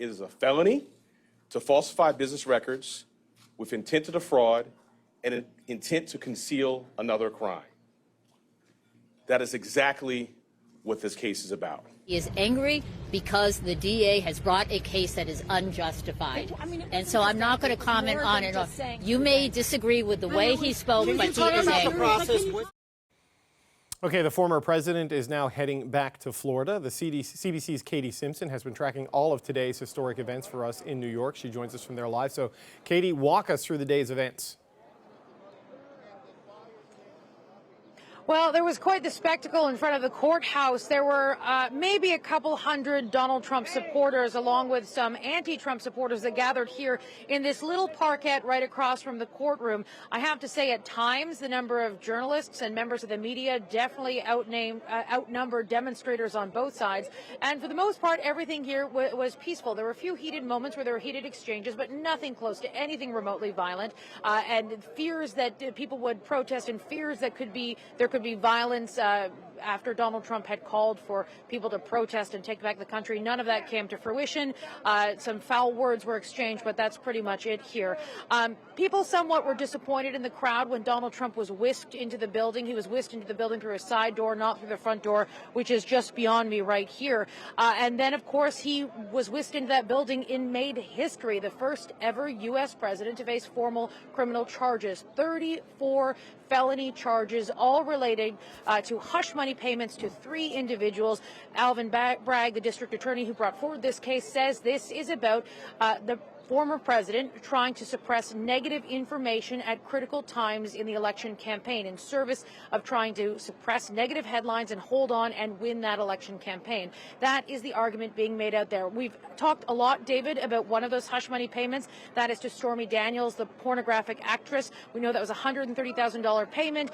It is a felony to falsify business records with intent to defraud and an intent to conceal another crime. That is exactly what this case is about. He is angry because the DA has brought a case that is unjustified. And so I'm not going to comment on it. You may disagree with the way he spoke, but he is angry. Okay, the former president is now heading back to Florida. The CBC's Katie Simpson has been tracking all of today's historic events for us in New York. She joins us from there live. So, Katie, walk us through the day's events. Well, there was quite the spectacle in front of the courthouse. There were maybe a couple hundred Donald Trump supporters, along with some anti-Trump supporters that gathered here in this little parkette right across from the courtroom. I have to say, at times, the number of journalists and members of the media definitely outnumbered demonstrators on both sides. And for the most part, everything here was peaceful. There were a few heated moments where there were heated exchanges, but nothing close to anything remotely violent. And fears that people would protest, and fears that there could be violence after Donald Trump had called for people to protest and take back the country. None of that came to fruition. Some foul words were exchanged, but that's pretty much it here. People somewhat were disappointed in the crowd when Donald Trump was whisked into the building. He was whisked into the building through a side door, not through the front door, which is just beyond me right here. And then, of course, he was whisked into that building in made history, the first ever U.S. president to face formal criminal charges. 34 felony charges, all related to hush money payments to 3 individuals. Alvin Bragg, the district attorney who brought forward this case, says this is about the former president trying to suppress negative information at critical times in the election campaign in service of trying to suppress negative headlines and hold on and win that election campaign. That is the argument being made out there. We've talked a lot, David, about one of those hush money payments. That is to Stormy Daniels, the pornographic actress. We know that was a $130,000 payment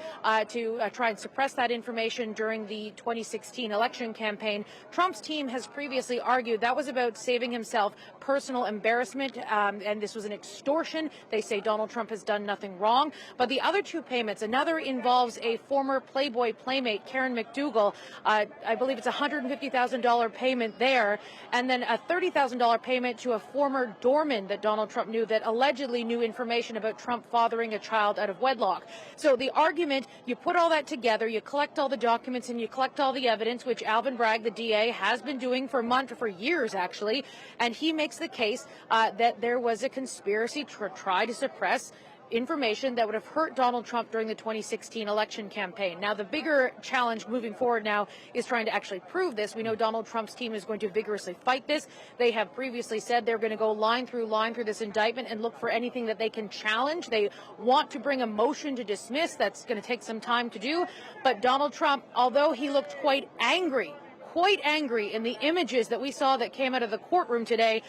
to try and suppress that information during the 2016 election campaign. Trump's team has previously argued that was about saving himself personal embarrassment, and this was an extortion. They say Donald Trump has done nothing wrong. But the other 2 payments, another involves a former Playboy playmate, Karen McDougal. I believe it's a $150,000 payment there, and then a $30,000 payment to a former doorman that Donald Trump knew that allegedly knew information about Trump fathering a child out of wedlock. So the argument, you put all that together, you collect all the documents and you collect all the evidence, which Alvin Bragg, the DA, has been doing for years actually, and he makes the case that there was a conspiracy to try to suppress information that would have hurt Donald Trump during the 2016 election campaign. Now, the bigger challenge moving forward now is trying to actually prove this. We know Donald Trump's team is going to vigorously fight this. They have previously said they're going to go line through this indictment and look for anything that they can challenge. They want to bring a motion to dismiss. That's going to take some time to do. But Donald Trump, although he looked quite angry in the images that we saw that came out of the courtroom today,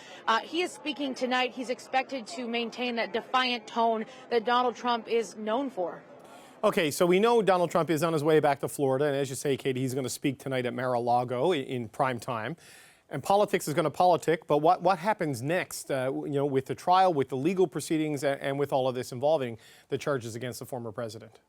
he is speaking tonight. He's expected to maintain that defiant tone that Donald Trump is known for. Okay, so we know Donald Trump is on his way back to Florida, and as you say, Katie, he's going to speak tonight at Mar-a-Lago in prime time. And politics is going to politic, but what happens next, with the trial, with the legal proceedings, and with all of this involving the charges against the former president?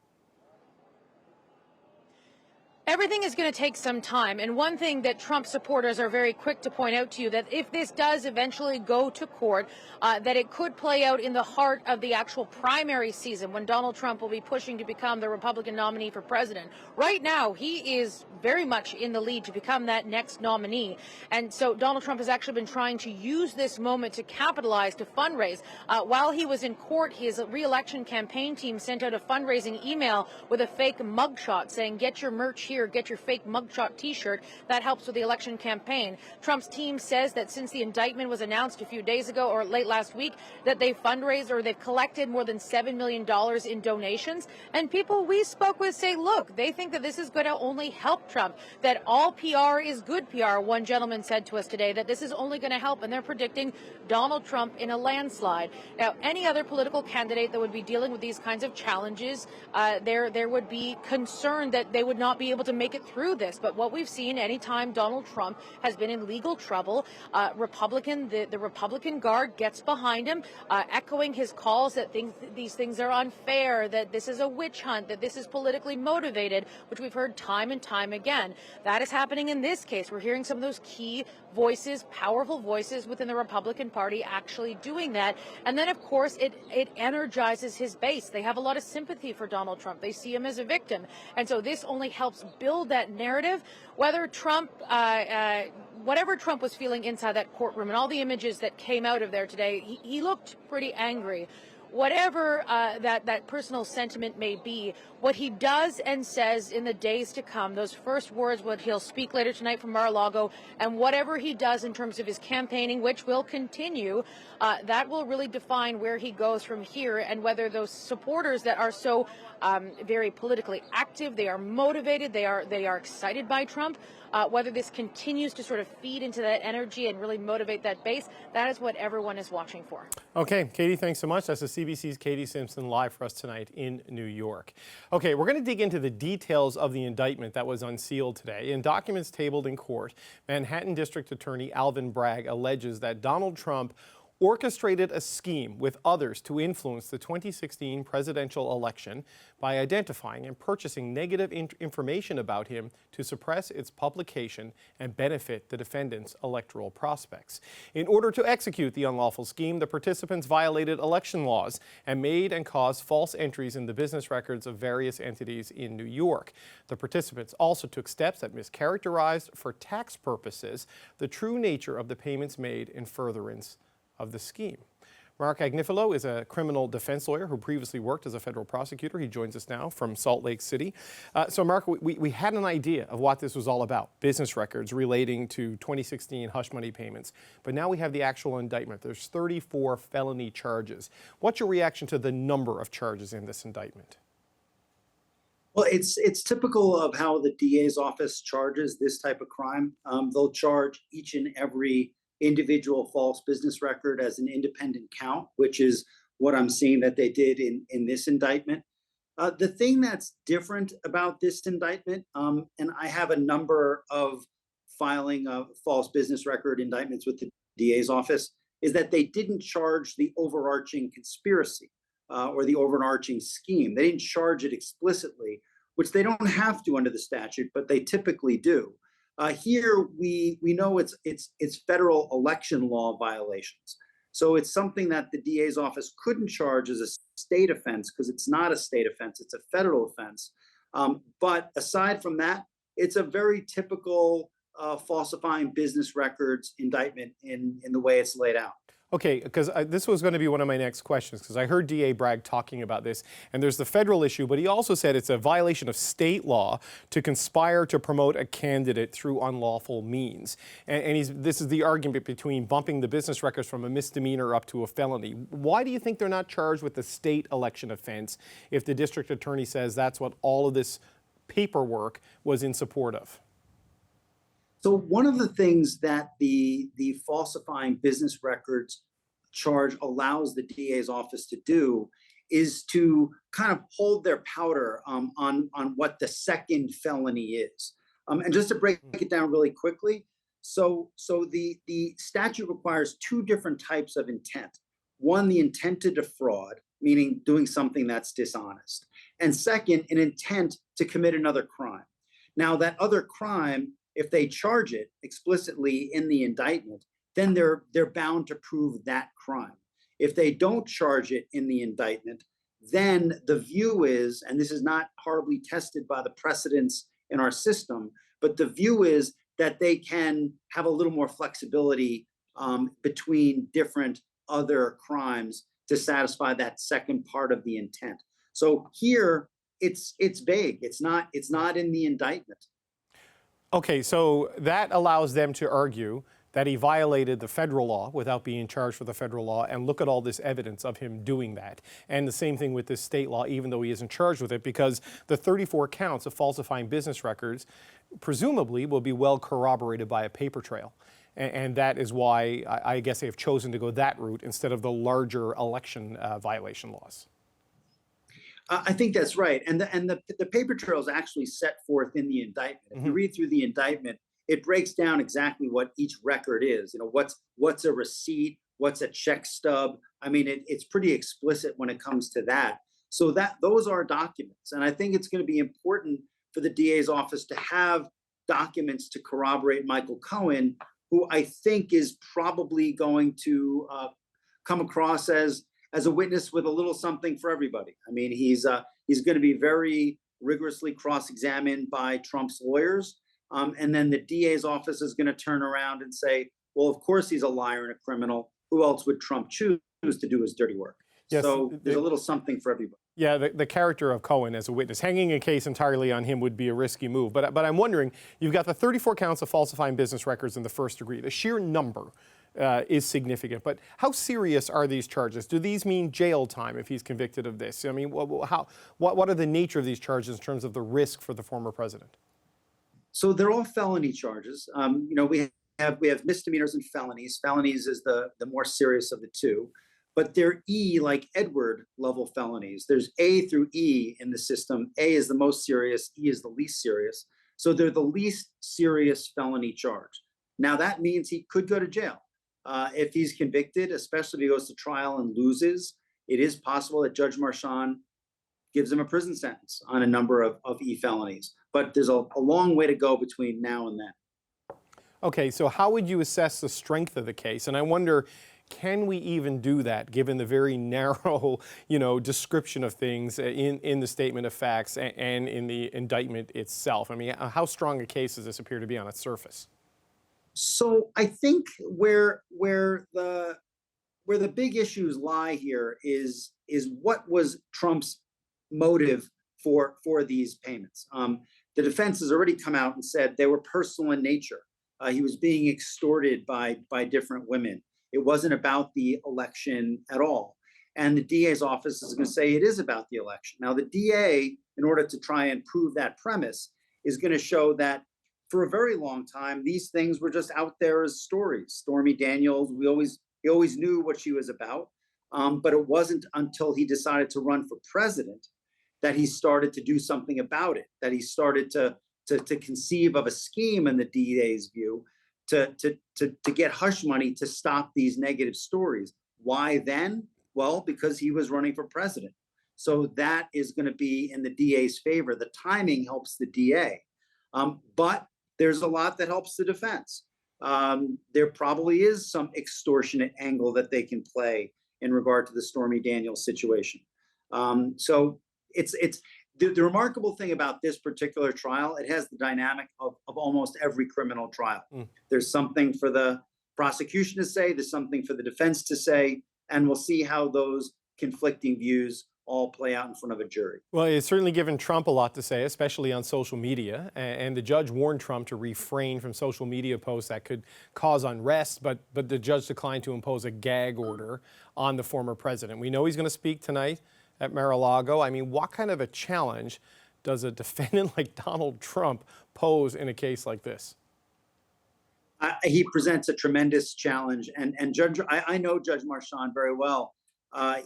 Everything is going to take some time, and one thing that Trump supporters are very quick to point out to you, that if this does eventually go to court, that it could play out in the heart of the actual primary season when Donald Trump will be pushing to become the Republican nominee for president. Right now, he is very much in the lead to become that next nominee, and so Donald Trump has actually been trying to use this moment to capitalize, to fundraise. While he was in court, his re-election campaign team sent out a fundraising email with a fake mugshot saying, "Get your merch here. Get your fake mugshot T-shirt." That helps with the election campaign. Trump's team says that since the indictment was announced a few days ago or late last week, that they've fundraised or they've collected more than $7 million in donations. And people we spoke with say, look, they think that this is going to only help Trump, that all PR is good PR. One gentleman said to us today that this is only going to help, and they're predicting Donald Trump in a landslide. Now, any other political candidate that would be dealing with these kinds of challenges, there would be concern that they would not be able to to make it through this. But what we've seen anytime Donald Trump has been in legal trouble, the Republican Guard gets behind him, echoing his calls that these things are unfair, that this is a witch hunt, that this is politically motivated, which we've heard time and time again. That is happening in this case. We're hearing some of those key voices, powerful voices within the Republican Party actually doing that. And then, of course, it energizes his base. They have a lot of sympathy for Donald Trump. They see him as a victim. And so this only helps build that narrative. Whether Trump, whatever Trump was feeling inside that courtroom and all the images that came out of there today, he looked pretty angry. Whatever that personal sentiment may be, what he does and says in the days to come, those first words, what he'll speak later tonight from Mar-a-Lago, and whatever he does in terms of his campaigning, which will continue, that will really define where he goes from here and whether those supporters that are so very politically active, they are motivated, they are excited by Trump, whether this continues to sort of feed into that energy and really motivate that base. That is what everyone is watching for. Okay, Katie, thanks so much. That's the CBC's Katie Simpson live for us tonight in New York. Okay, we're going to dig into the details of the indictment that was unsealed today. In documents tabled in court, Manhattan District Attorney Alvin Bragg alleges that Donald Trump orchestrated a scheme with others to influence the 2016 presidential election by identifying and purchasing negative information about him to suppress its publication and benefit the defendant's electoral prospects. In order to execute the unlawful scheme, the participants violated election laws and made and caused false entries in the business records of various entities in New York. The participants also took steps that mischaracterized for tax purposes the true nature of the payments made in furtherance of the scheme. Marc Agnifilo is a criminal defense lawyer who previously worked as a federal prosecutor. He joins us now from Salt Lake City. So Marc, we had an idea of what this was all about, business records relating to 2016 hush money payments. But now we have the actual indictment. There's 34 felony charges. What's your reaction to the number of charges in this indictment? Well, it's typical of how the DA's office charges this type of crime. They'll charge each and every individual false business record as an independent count, which is what I'm seeing that they did in this indictment. The thing that's different about this indictment, and I have a number of filing of false business record indictments with the DA's office, is that they didn't charge the overarching conspiracy or the overarching scheme. They didn't charge it explicitly, which they don't have to under the statute, but they typically do. Here, we know it's federal election law violations. So it's something that the DA's office couldn't charge as a state offense because it's not a state offense, it's a federal offense. But aside from that, it's a very typical falsifying business records indictment in the way it's laid out. Okay, because this was going to be one of my next questions, because I heard DA Bragg talking about this, and there's the federal issue, but he also said it's a violation of state law to conspire to promote a candidate through unlawful means. And this is the argument between bumping the business records from a misdemeanor up to a felony. Why do you think they're not charged with the state election offense if the district attorney says that's what all of this paperwork was in support of? So one of the things that the falsifying business records charge allows the DA's office to do is to kind of hold their powder on what the second felony is. And just to break it down really quickly, so the statute requires two different types of intent. One, the intent to defraud, meaning doing something that's dishonest. And second, an intent to commit another crime. Now, that other crime, if they charge it explicitly in the indictment, then they're bound to prove that crime. If they don't charge it in the indictment, then the view is, and this is not horribly tested by the precedents in our system, but the view is that they can have a little more flexibility between different other crimes to satisfy that second part of the intent. So here, it's vague. It's not in the indictment. Okay, so that allows them to argue that he violated the federal law without being charged for the federal law, and look at all this evidence of him doing that. And the same thing with this state law, even though he isn't charged with it, because the 34 counts of falsifying business records presumably will be well corroborated by a paper trail. And that is why I guess they have chosen to go that route instead of the larger election violation laws. I think that's right. And the paper trail is actually set forth in the indictment. If you read through the indictment, it breaks down exactly what each record is. You know, what's a receipt, what's a check stub. I mean, it's pretty explicit when it comes to that. So those are documents. And I think it's going to be important for the DA's office to have documents to corroborate Michael Cohen, who I think is probably going to come across as a witness with a little something for everybody. I mean, he's going to be very rigorously cross-examined by Trump's lawyers. And then the DA's office is going to turn around and say, well, of course he's a liar and a criminal. Who else would Trump choose to do his dirty work? Yes, so there's a little something for everybody. Yeah, the character of Cohen as a witness, hanging a case entirely on him would be a risky move. But I'm wondering, you've got the 34 counts of falsifying business records in the first degree. The sheer number is significant. But how serious are these charges? Do these mean jail time if he's convicted of this? I mean, what are the nature of these charges in terms of the risk for the former president? So they're all felony charges. You know, we have misdemeanors and felonies. Felonies is the more serious of the two. But they're E, like Edward level felonies. There's A through E in the system. A is the most serious, E is the least serious. So they're the least serious felony charge. Now that means he could go to jail. If he's convicted, especially if he goes to trial and loses, it is possible that Judge Marchand gives him a prison sentence on a number of E felonies. But there's a long way to go between now and then. Okay, so how would you assess the strength of the case? And I wonder, can we even do that given the very narrow, description of things in the statement of facts and in the indictment itself? I mean, how strong a case does this appear to be on its surface? So I think where the big issues lie here is what was Trump's motive for these payments. The defense has already come out and said they were personal in nature. He was being extorted by different women. It wasn't about the election at all. And the DA's office is going to say it is about the election. Now, the DA, in order to try and prove that premise, is going to show that for a very long time, these things were just out there as stories. Stormy Daniels, he always knew what she was about. But it wasn't until he decided to run for president that he started to do something about it, that he started to conceive of a scheme in the DA's view to get hush money to stop these negative stories. Why then? Well, because he was running for president. So that is going to be in the DA's favor. The timing helps the DA. But there's a lot that helps the defense. There probably is some extortionate angle that they can play in regard to the Stormy Daniels situation. So it's the remarkable thing about this particular trial, it has the dynamic of almost every criminal trial. There's something for the prosecution to say, there's something for the defense to say, and we'll see how those conflicting views all play out in front of a jury. Well, it's certainly given Trump a lot to say, especially on social media. And the judge warned Trump to refrain from social media posts that could cause unrest, but the judge declined to impose a gag order on the former president. We know he's going to speak tonight at Mar-a-Lago. I mean, what kind of a challenge does a defendant like Donald Trump pose in a case like this? He presents a tremendous challenge, and Judge, I know Judge Marchand very well.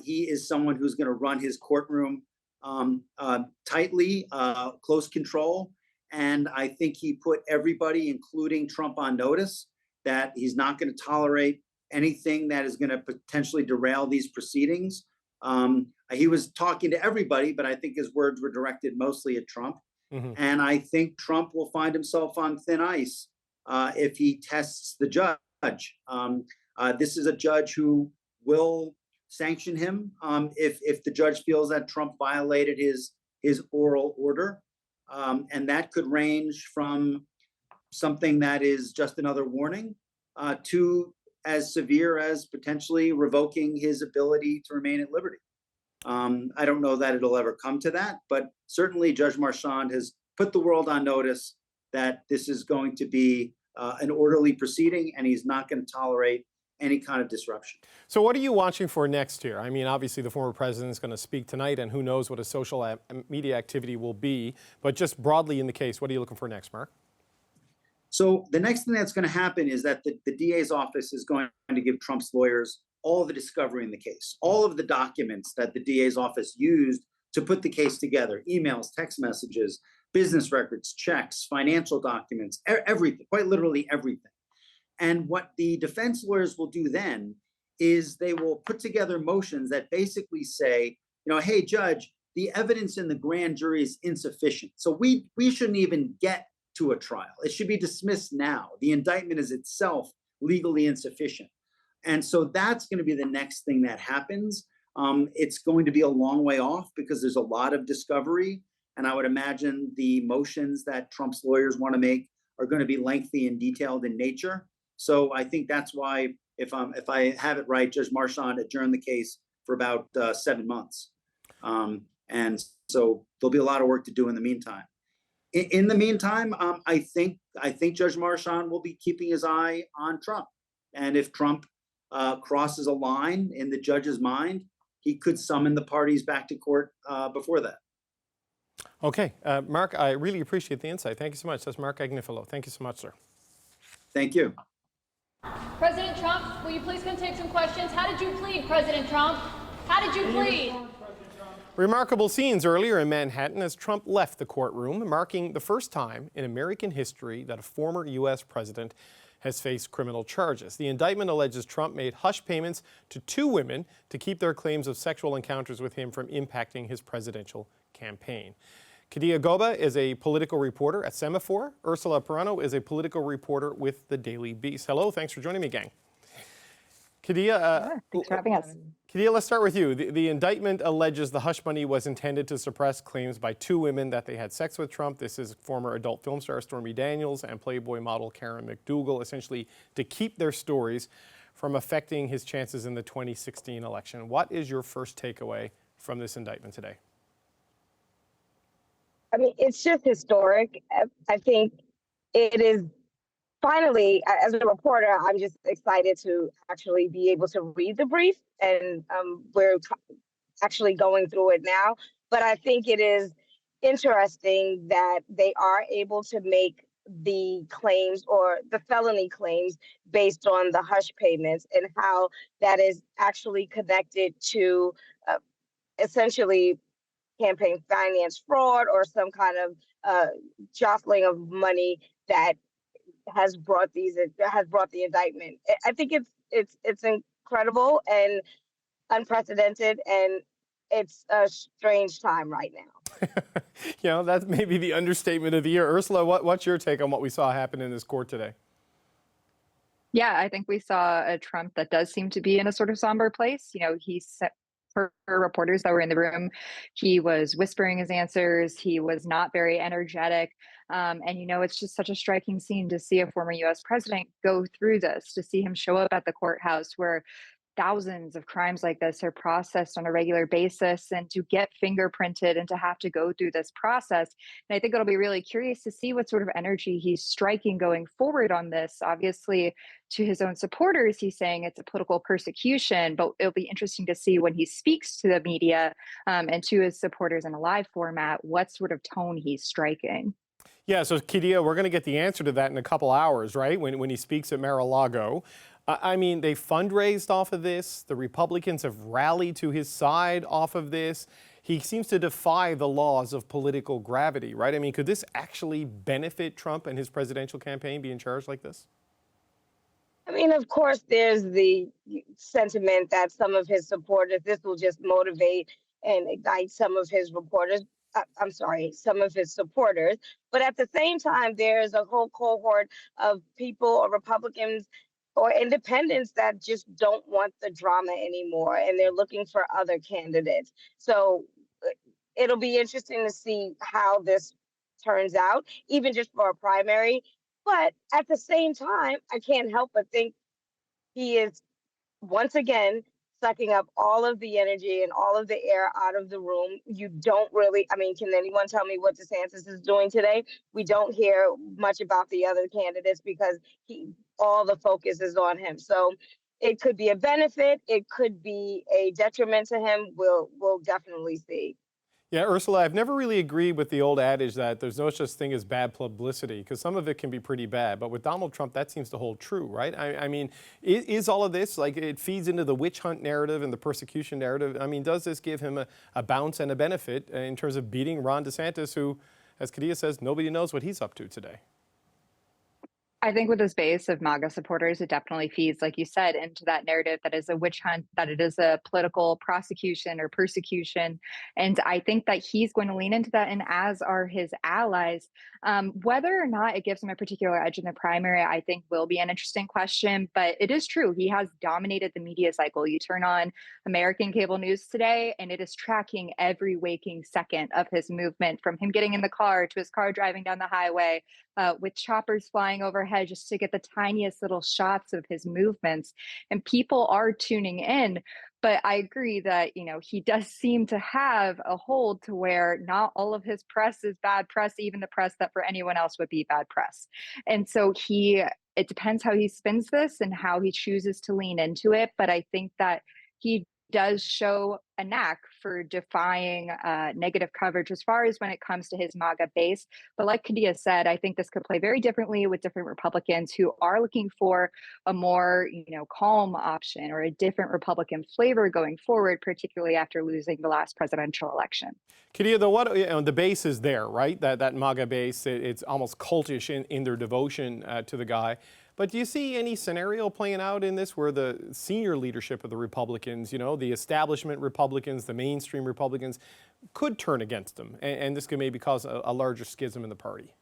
He is someone who's going to run his courtroom tightly, close control, and I think he put everybody, including Trump, on notice that he's not going to tolerate anything that is going to potentially derail these proceedings. He was talking to everybody, but I think his words were directed mostly at Trump. And I think Trump will find himself on thin ice if he tests the judge. This is a judge who will sanction him if the judge feels that Trump violated his oral order. And that could range from something that is just another warning to as severe as potentially revoking his ability to remain at liberty. I don't know that it'll ever come to that, but certainly Judge Marchand has put the world on notice that this is going to be an orderly proceeding, and he's not going to tolerate any kind of disruption. So what are you watching for next here? I mean, obviously the former president is going to speak tonight, and who knows what his social media activity will be. But just broadly in the case, what are you looking for next, Marc? So the next thing that's going to happen is that the DA's office is going to give Trump's lawyers all the discovery in the case, all of the documents that the DA's office used to put the case together: emails, text messages, business records, checks, financial documents, everything, quite literally everything. And what the defense lawyers will do then is they will put together motions that basically say, hey, judge, the evidence in the grand jury is insufficient. So we shouldn't even get to a trial. It should be dismissed now. The indictment is itself legally insufficient. And so that's going to be the next thing that happens. It's going to be a long way off because there's a lot of discovery. And I would imagine the motions that Trump's lawyers want to make are going to be lengthy and detailed in nature. So I think that's why, if I have it right, Judge Marchand adjourned the case for about 7 months. And so there'll be a lot of work to do in the meantime. In the meantime, I think Judge Marchand will be keeping his eye on Trump. And if Trump crosses a line in the judge's mind, he could summon the parties back to court before that. Okay, Marc, I really appreciate the insight. Thank you so much. That's Marc Agnifilo. Thank you so much, sir. Thank you. President Trump, will you please come take some questions? How did you plead, President Trump? How did you plead? Remarkable scenes earlier in Manhattan as Trump left the courtroom, marking the first time in American history that a former U.S. president has faced criminal charges. The indictment alleges Trump made hush payments to 2 women to keep their claims of sexual encounters with him from impacting his presidential campaign. Kadia Goba is a political reporter at Semaphore. Ursula Perano is a political reporter with the Daily Beast. Hello, thanks for joining me, gang. Kadia, thanks for having us. Kadia, let's start with you. The indictment alleges the hush money was intended to suppress claims by 2 women that they had sex with Trump. This is former adult film star Stormy Daniels and Playboy model Karen McDougal, essentially to keep their stories from affecting his chances in the 2016 election. What is your first takeaway from this indictment today? I mean, it's just historic. I think it is finally, as a reporter, I'm just excited to actually be able to read the brief, and we're actually going through it now. But I think it is interesting that they are able to make the claims or the felony claims based on the hush payments and how that is actually connected to essentially campaign finance fraud or some kind of jostling of money that has brought the indictment. I think it's incredible and unprecedented, and it's a strange time right now. That's maybe the understatement of the year. Ursula, what's your take on what we saw happen in this court today? Yeah, I think we saw a Trump that does seem to be in a sort of somber place. He set for reporters that were in the room, he was whispering his answers. He was not very energetic. And, it's just such a striking scene to see a former U.S. president go through this, to see him show up at the courthouse where thousands of crimes like this are processed on a regular basis, and to get fingerprinted and to have to go through this process. And I think it'll be really curious to see what sort of energy he's striking going forward on this. Obviously, to his own supporters, he's saying it's a political persecution, but it'll be interesting to see when he speaks to the media and to his supporters in a live format, what sort of tone he's striking. Yeah, so Kadia, we're going to get the answer to that in a couple hours, right? When he speaks at Mar-a-Lago. I mean, they fundraised off of this. The Republicans have rallied to his side off of this. He seems to defy the laws of political gravity, right? I mean, could this actually benefit Trump and his presidential campaign being charged like this? I mean, of course, there's the sentiment that some of his supporters, this will just motivate and ignite some of his some of his supporters. But at the same time, there's a whole cohort of people or Republicans or independents that just don't want the drama anymore, and they're looking for other candidates. So it'll be interesting to see how this turns out, even just for a primary. But at the same time, I can't help but think he is once again sucking up all of the energy and all of the air out of the room. You don't really, can anyone tell me what DeSantis is doing today? We don't hear much about the other candidates because all the focus is on him. So it could be a benefit. It could be a detriment to him. We'll definitely see. Yeah, Ursula, I've never really agreed with the old adage that there's no such thing as bad publicity, because some of it can be pretty bad. But with Donald Trump, that seems to hold true, right? I mean, is all of this, like, it feeds into the witch hunt narrative and the persecution narrative? I mean, does this give him a bounce and a benefit in terms of beating Ron DeSantis, who, as Kadia says, nobody knows what he's up to today? I think with this base of MAGA supporters, it definitely feeds, like you said, into that narrative that is a witch hunt, that it is a political prosecution or persecution. And I think that he's going to lean into that, and as are his allies. Whether or not it gives him a particular edge in the primary, I think will be an interesting question. But it is true, he has dominated the media cycle. You turn on American cable news today, and it is tracking every waking second of his movement, from him getting in the car to his car driving down the highway, with choppers flying overhead just to get the tiniest little shots of his movements. And people are tuning in. But I agree that, you know, he does seem to have a hold to where not all of his press is bad press, even the press that for anyone else would be bad press. And so it depends how he spins this and how he chooses to lean into it. But I think that he does show a knack for defying negative coverage as far as when it comes to his MAGA base. But like Kadia said, I think this could play very differently with different Republicans who are looking for a more, calm option or a different Republican flavor going forward, particularly after losing the last presidential election. Kadia, though, the base is there, right? That MAGA base, it's almost cultish in their devotion to the guy. But do you see any scenario playing out in this where the senior leadership of the Republicans, the establishment Republicans, the mainstream Republicans, could turn against him, and this could maybe cause a larger schism in the party?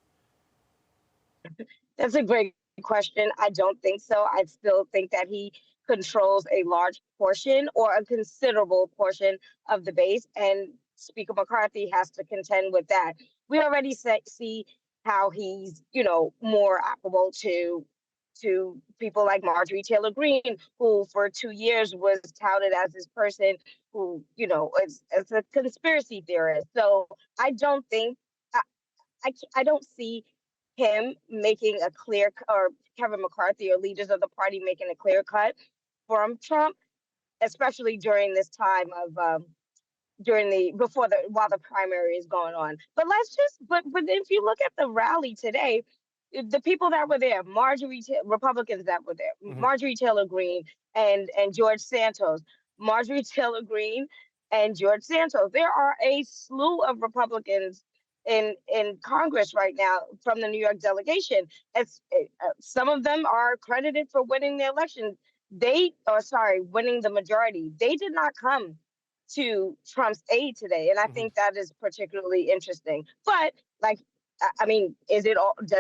That's a great question. I don't think so. I still think that he controls a large portion or a considerable portion of the base, and Speaker McCarthy has to contend with that. We already see how he's, more applicable to people like Marjorie Taylor Greene, who for 2 years was touted as this person who, is a conspiracy theorist. So I don't think, I don't see him making a clear, or Kevin McCarthy or leaders of the party making a clear cut from Trump, especially during this time of, while the primary is going on. But but if you look at the rally today, the people that were there, Republicans that were there, Marjorie Taylor Greene and George Santos, Marjorie Taylor Greene and George Santos. There are a slew of Republicans in Congress right now from the New York delegation. Some of them are credited for winning the election. Winning the majority. They did not come to Trump's aid today, and I think that is particularly interesting. But does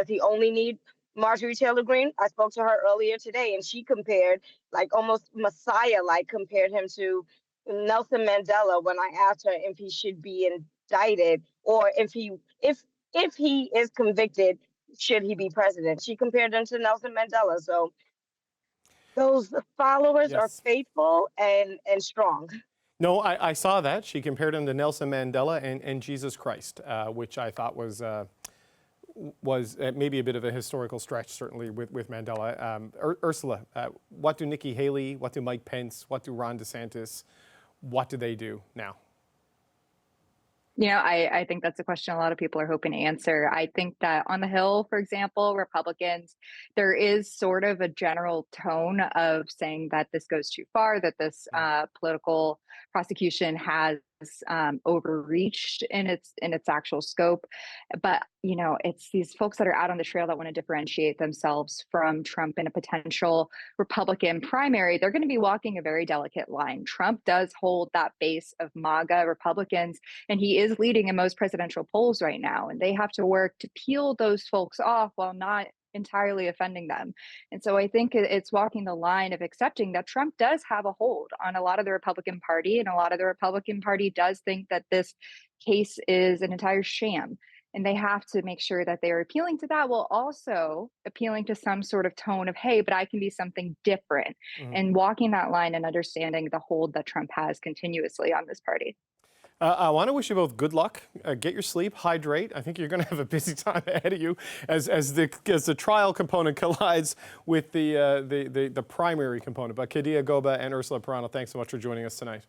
he only need Marjorie Taylor Greene? I spoke to her earlier today, and she compared, almost Messiah-like, compared him to Nelson Mandela when I asked her if he should be indicted, or if he is convicted, should he be president? She compared him to Nelson Mandela. So those followers are faithful and strong. No, I saw that. She compared him to Nelson Mandela and Jesus Christ, which I thought was maybe a bit of a historical stretch, certainly with Mandela. Ursula, what do Nikki Haley, what do Mike Pence, what do Ron DeSantis, what do they do now? I think that's a question a lot of people are hoping to answer. I think that on the Hill, for example, Republicans, there is sort of a general tone of saying that this goes too far, that this political prosecution has overreached in its actual scope. But, it's these folks that are out on the trail that want to differentiate themselves from Trump in a potential Republican primary. They're going to be walking a very delicate line. Trump does hold that base of MAGA Republicans, and he is leading in most presidential polls right now. And they have to work to peel those folks off while not entirely offending them. And so I think it's walking the line of accepting that Trump does have a hold on a lot of the Republican Party, and a lot of the Republican Party does think that this case is an entire sham. And they have to make sure that they are appealing to that while also appealing to some sort of tone of, hey, but I can be something different, and walking that line and understanding the hold that Trump has continuously on this party. I want to wish you both good luck. Get your sleep, hydrate. I think you're going to have a busy time ahead of you as the trial component collides with the primary component. But Kadia, Goba, and Ursula Perano, thanks so much for joining us tonight.